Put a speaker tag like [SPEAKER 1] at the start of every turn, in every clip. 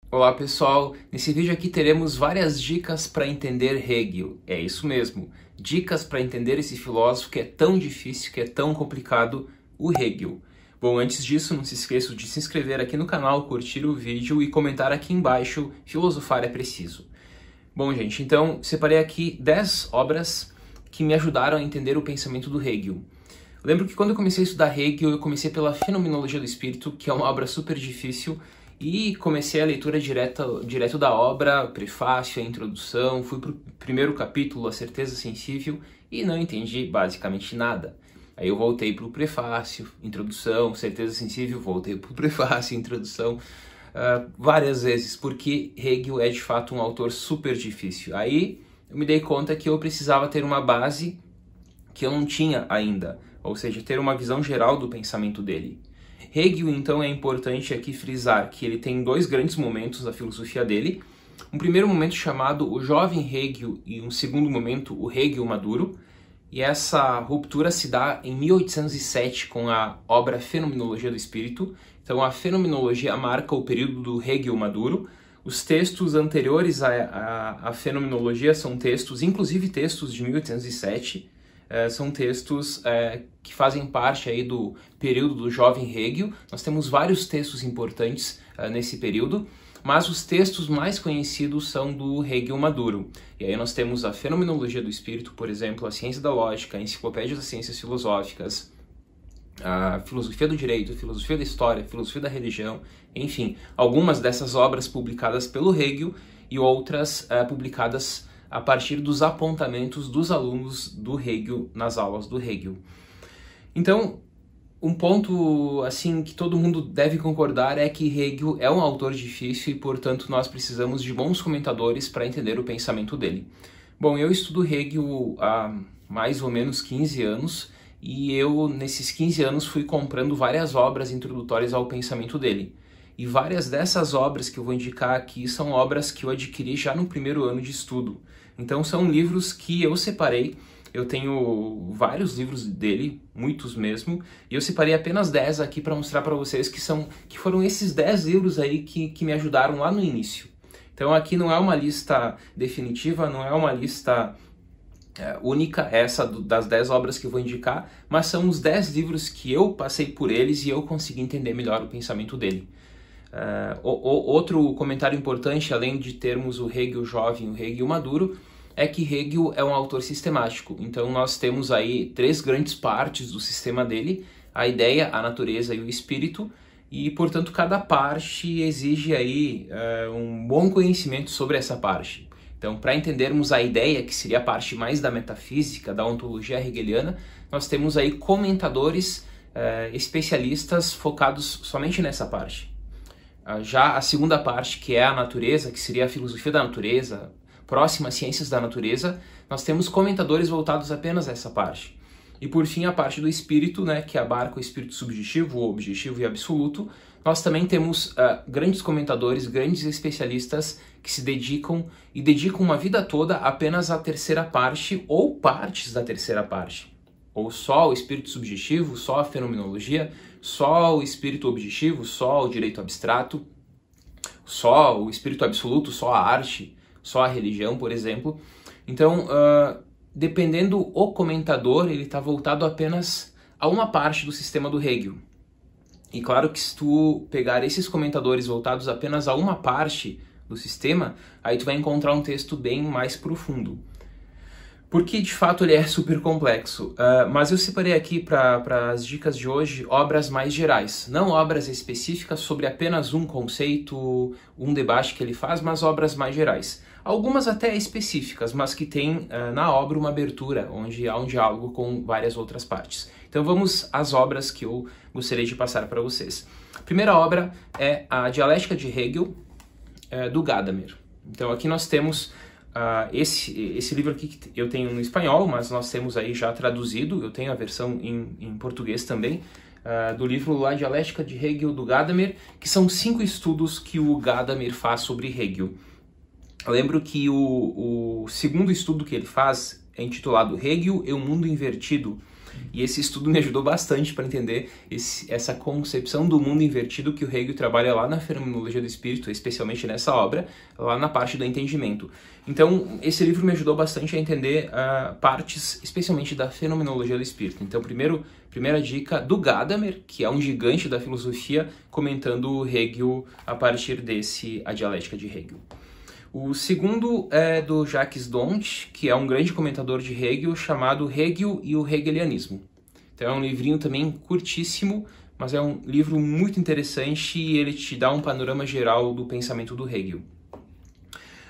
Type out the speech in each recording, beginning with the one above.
[SPEAKER 1] Olá pessoal, nesse vídeo aqui teremos várias dicas para entender Hegel. É isso mesmo, dicas para entender esse filósofo que é tão difícil, que é tão complicado, o Hegel. Bom, antes disso, não se esqueça de se inscrever aqui no canal, curtir o vídeo e comentar aqui embaixo, filosofar é preciso. Bom gente, então separei aqui 10 obras que me ajudaram a entender o pensamento do Hegel. Eu lembro que quando eu comecei a estudar Hegel, eu comecei pela Fenomenologia do Espírito, que é uma obra super difícil, e comecei a leitura direto da obra, prefácio, a introdução, fui para o primeiro capítulo, a certeza sensível, e não entendi basicamente nada. Aí eu voltei para o prefácio, introdução, certeza sensível, voltei para o prefácio, introdução, várias vezes, porque Hegel é de fato um autor super difícil. Aí eu me dei conta que eu precisava ter uma base que eu não tinha ainda, ou seja, ter uma visão geral do pensamento dele. Hegel, então, é importante aqui frisar que ele tem dois grandes momentos da filosofia dele. Um primeiro momento chamado o jovem Hegel e um segundo momento o Hegel maduro. E essa ruptura se dá em 1807 com a obra Fenomenologia do Espírito. Então a Fenomenologia marca o período do Hegel maduro. Os textos anteriores à Fenomenologia são textos, inclusive textos de 1807, são textos que fazem parte aí do período do jovem Hegel. Nós temos vários textos importantes nesse período, mas os textos mais conhecidos são do Hegel maduro. E aí nós temos a Fenomenologia do Espírito, por exemplo, a Ciência da Lógica, a Enciclopédia das Ciências Filosóficas, a Filosofia do Direito, a Filosofia da História, a Filosofia da Religião, enfim, algumas dessas obras publicadas pelo Hegel e outras publicadas a partir dos apontamentos dos alunos do Hegel nas aulas do Hegel. Então, um ponto assim que todo mundo deve concordar é que Hegel é um autor difícil e, portanto, nós precisamos de bons comentadores para entender o pensamento dele. Bom, eu estudo Hegel há mais ou menos 15 anos e eu, nesses 15 anos, fui comprando várias obras introdutórias ao pensamento dele. E várias dessas obras que eu vou indicar aqui são obras que eu adquiri já no primeiro ano de estudo. Então são livros que eu separei, eu tenho vários livros dele, muitos mesmo, e eu separei apenas 10 aqui para mostrar para vocês que foram esses 10 livros aí que me ajudaram lá no início. Então aqui não é uma lista definitiva, não é uma lista única, essa das 10 obras que eu vou indicar, mas são os 10 livros que eu passei por eles e eu consegui entender melhor o pensamento dele. Outro comentário importante, além de termos o Hegel jovem e o Hegel maduro, é que Hegel é um autor sistemático. Então nós temos aí 3 grandes partes do sistema dele: a ideia, a natureza e o espírito, e portanto cada parte exige aí um bom conhecimento sobre essa parte. Então, para entendermos a ideia, que seria a parte mais da metafísica, da ontologia hegeliana, nós temos aí comentadores especialistas focados somente nessa parte. Já a segunda parte, que é a natureza, que seria a filosofia da natureza, próxima às ciências da natureza, nós temos comentadores voltados apenas a essa parte. E por fim, a parte do espírito, né, que abarca o espírito subjetivo, o objetivo e absoluto, nós também temos grandes comentadores, grandes especialistas que se dedicam uma vida toda apenas à terceira parte ou partes da terceira parte. Ou só o espírito subjetivo, só a fenomenologia, só o espírito objetivo, só o direito abstrato, só o espírito absoluto, só a arte, só a religião, por exemplo. Então, dependendo o comentador, ele está voltado apenas a uma parte do sistema do Hegel. E claro que se tu pegar esses comentadores voltados apenas a uma parte do sistema, aí tu vai encontrar um texto bem mais profundo. Porque de fato ele é super complexo, mas eu separei aqui para as dicas de hoje obras mais gerais, não obras específicas sobre apenas um conceito, um debate que ele faz, mas obras mais gerais. Algumas até específicas, mas que tem na obra uma abertura, onde há um diálogo com várias outras partes. Então vamos às obras que eu gostaria de passar para vocês. A primeira obra é a Dialética de Hegel, do Gadamer. Então aqui nós temos esse livro aqui que eu tenho no espanhol, mas nós temos aí já traduzido, eu tenho a versão em português também, do livro La Dialética de Hegel, do Gadamer, que são 5 estudos que o Gadamer faz sobre Hegel. Eu lembro que o segundo estudo que ele faz é intitulado Hegel e o Mundo Invertido, E esse estudo me ajudou bastante para entender essa concepção do mundo invertido que o Hegel trabalha lá na Fenomenologia do Espírito, especialmente nessa obra, lá na parte do entendimento. Então, esse livro me ajudou bastante a entender partes, especialmente da Fenomenologia do Espírito. Então, primeira dica do Gadamer, que é um gigante da filosofia, comentando Hegel a partir A Dialética de Hegel. O segundo é do Jacques Dondt, que é um grande comentador de Hegel, chamado Hegel e o Hegelianismo. Então é um livrinho também curtíssimo, mas é um livro muito interessante e ele te dá um panorama geral do pensamento do Hegel.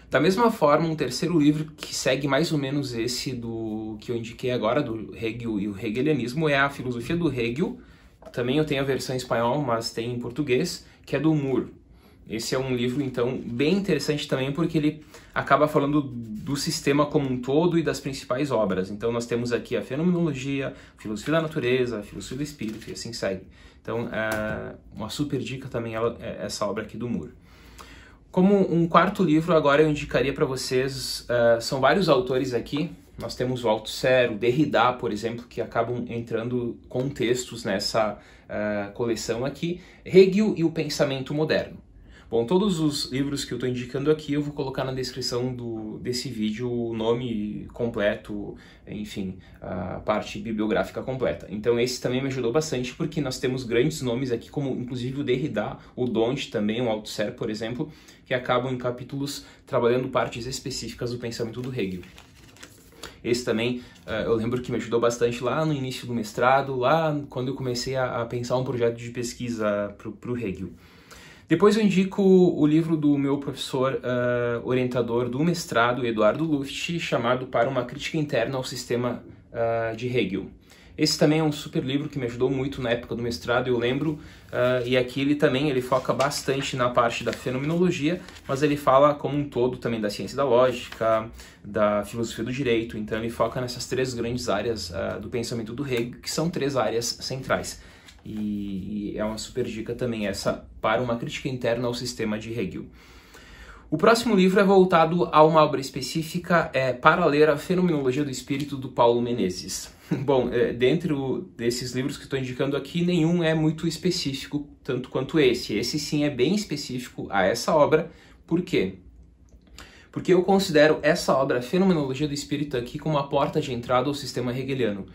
[SPEAKER 1] Da mesma forma, um terceiro livro que segue mais ou menos esse do que eu indiquei agora, do Hegel e o Hegelianismo, é a Filosofia do Hegel. Também eu tenho a versão em espanhol, mas tem em português, que é do Moore. Esse é um livro, então, bem interessante também, porque ele acaba falando do sistema como um todo e das principais obras. Então, nós temos aqui a Fenomenologia, a Filosofia da Natureza, a Filosofia do Espírito, e assim segue. Então, uma super dica também essa obra aqui do Moore. Como um quarto livro, agora eu indicaria para vocês, são vários autores aqui. Nós temos o Althusser, o Derrida, por exemplo, que acabam entrando com textos nessa coleção aqui. Hegel e o Pensamento Moderno. Bom, todos os livros que eu estou indicando aqui eu vou colocar na descrição desse vídeo o nome completo, enfim, a parte bibliográfica completa. Então esse também me ajudou bastante porque nós temos grandes nomes aqui, como inclusive o Derrida, o Dondt também, o Althusser, por exemplo, que acabam em capítulos trabalhando partes específicas do pensamento do Hegel. Esse também, eu lembro que me ajudou bastante lá no início do mestrado, lá quando eu comecei a pensar um projeto de pesquisa para o Hegel. Depois eu indico o livro do meu professor orientador do mestrado, Eduardo Luft, chamado Para uma Crítica Interna ao Sistema de Hegel. Esse também é um super livro que me ajudou muito na época do mestrado, eu lembro, e aqui ele foca bastante na parte da fenomenologia, mas ele fala como um todo também da ciência da lógica, da filosofia do direito, então ele foca nessas três grandes áreas do pensamento do Hegel, que são três áreas centrais. E é uma super dica também essa, Para uma Crítica Interna ao Sistema de Hegel. O próximo livro é voltado a uma obra específica, Para ler a Fenomenologia do Espírito, do Paulo Menezes. Bom, dentro desses livros que estou indicando aqui, nenhum é muito específico, tanto quanto esse. Esse sim é bem específico a essa obra. Por quê? Porque eu considero essa obra, a Fenomenologia do Espírito, aqui como a porta de entrada ao sistema hegeliano.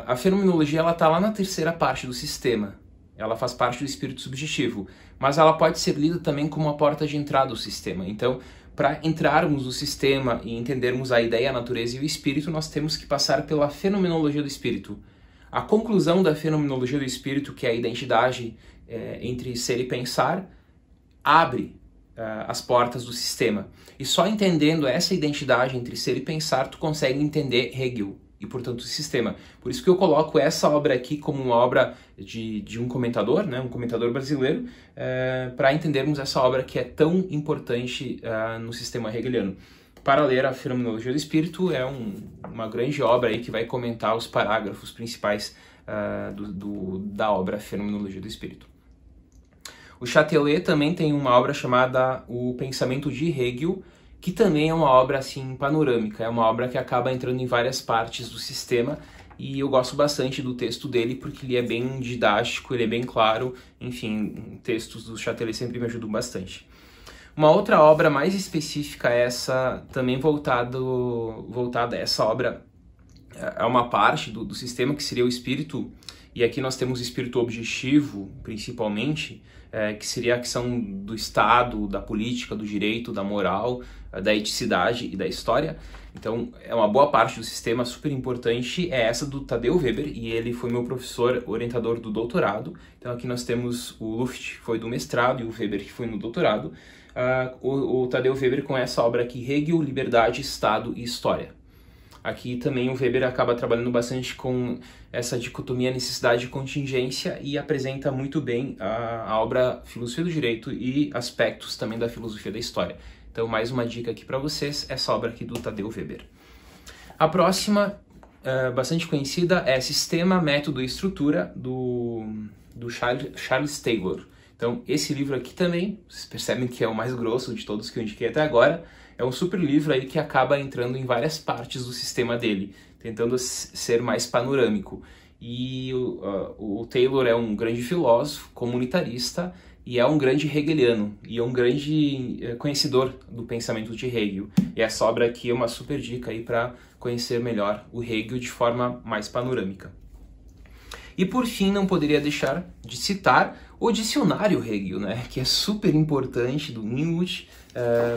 [SPEAKER 1] A fenomenologia está lá na terceira parte do sistema, ela faz parte do espírito subjetivo, mas ela pode ser lida também como uma porta de entrada ao sistema. Então, para entrarmos no sistema e entendermos a ideia, a natureza e o espírito, nós temos que passar pela fenomenologia do espírito. A conclusão da fenomenologia do espírito, que é a identidade entre ser e pensar, abre as portas do sistema. E só entendendo essa identidade entre ser e pensar, tu consegue entender Hegel e, portanto, o sistema. Por isso que eu coloco essa obra aqui como uma obra de um comentador, né, um comentador brasileiro, para entendermos essa obra que é tão importante no sistema hegeliano. Para ler a Fenomenologia do Espírito é uma grande obra aí que vai comentar os parágrafos principais da obra Fenomenologia do Espírito. O Chatelet também tem uma obra chamada O Pensamento de Hegel, que também é uma obra assim panorâmica, é uma obra que acaba entrando em várias partes do sistema, e eu gosto bastante do texto dele porque ele é bem didático, ele é bem claro, enfim, textos do Chatelet sempre me ajudam bastante. Uma outra obra mais específica, essa também voltada a essa obra, é uma parte do sistema que seria o espírito, e aqui nós temos o espírito objetivo, principalmente, que seria a questão do Estado, da política, do direito, da moral, da eticidade e da história. Então, é uma boa parte do sistema super importante, é essa do Tadeu Weber, e ele foi meu professor orientador do doutorado. Então, aqui nós temos o Luft, que foi do mestrado, e o Weber, que foi no doutorado. O Tadeu Weber com essa obra aqui, Hegel, Liberdade, Estado e História. Aqui também o Weber acaba trabalhando bastante com essa dicotomia necessidade e contingência e apresenta muito bem a obra Filosofia do Direito e aspectos também da filosofia da história. Então, mais uma dica aqui para vocês, essa obra aqui do Tadeu Weber. A próxima, bastante conhecida, é Sistema, Método e Estrutura, do Charles Taylor. Então, esse livro aqui também, vocês percebem que é o mais grosso de todos que eu indiquei até agora, é um super livro aí que acaba entrando em várias partes do sistema dele. tentando ser mais panorâmico. E o Taylor é um grande filósofo, comunitarista, e é um grande hegeliano, e é um grande conhecedor do pensamento de Hegel. E essa obra aqui é uma super dica aí para conhecer melhor o Hegel de forma mais panorâmica. E por fim, não poderia deixar de citar o dicionário Hegel, né? Que é super importante do Inwood,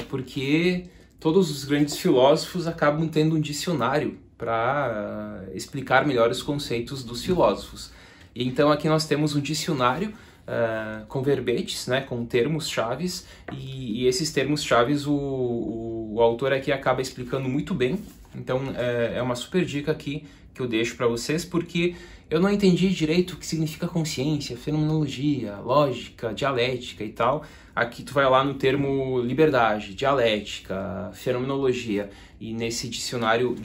[SPEAKER 1] porque todos os grandes filósofos acabam tendo um dicionário para explicar melhor os conceitos dos filósofos. E então aqui nós temos um dicionário com verbetes, né, com termos-chaves, e esses termos-chaves o autor aqui acaba explicando muito bem. Então é uma super dica aqui que eu deixo para vocês, porque eu não entendi direito o que significa consciência, fenomenologia, lógica, dialética e tal. Aqui tu vai lá no termo liberdade, dialética, fenomenologia, e nesse dicionário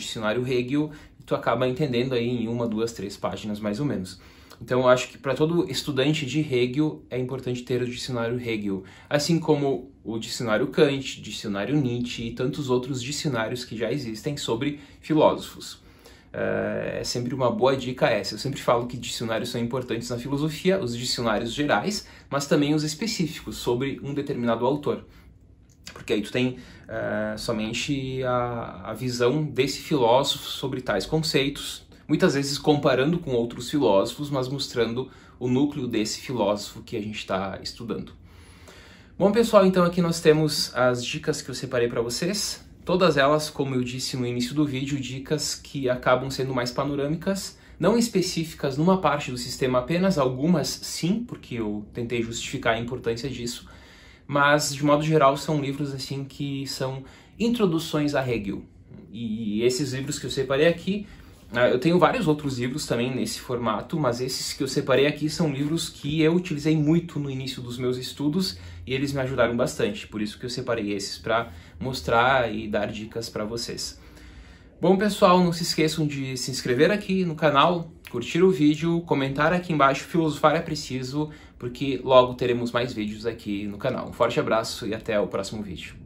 [SPEAKER 1] Hegel, tu acaba entendendo aí em 1, 2, 3 páginas mais ou menos. Então eu acho que para todo estudante de Hegel é importante ter o dicionário Hegel, assim como o dicionário Kant, dicionário Nietzsche e tantos outros dicionários que já existem sobre filósofos. É sempre uma boa dica essa. Eu sempre falo que dicionários são importantes na filosofia, os dicionários gerais, mas também os específicos sobre um determinado autor. Porque aí tu tem somente a visão desse filósofo sobre tais conceitos, muitas vezes comparando com outros filósofos, mas mostrando o núcleo desse filósofo que a gente está estudando. Bom, pessoal, então aqui nós temos as dicas que eu separei para vocês. Todas elas, como eu disse no início do vídeo, dicas que acabam sendo mais panorâmicas, não específicas numa parte do sistema apenas, algumas sim, porque eu tentei justificar a importância disso, mas de modo geral são livros assim que são introduções a Hegel. E esses livros que eu separei aqui, eu tenho vários outros livros também nesse formato, mas esses que eu separei aqui são livros que eu utilizei muito no início dos meus estudos e eles me ajudaram bastante, por isso que eu separei esses para mostrar e dar dicas para vocês. Bom, pessoal, não se esqueçam de se inscrever aqui no canal, curtir o vídeo, comentar aqui embaixo, filosofar é preciso, porque logo teremos mais vídeos aqui no canal. Um forte abraço e até o próximo vídeo.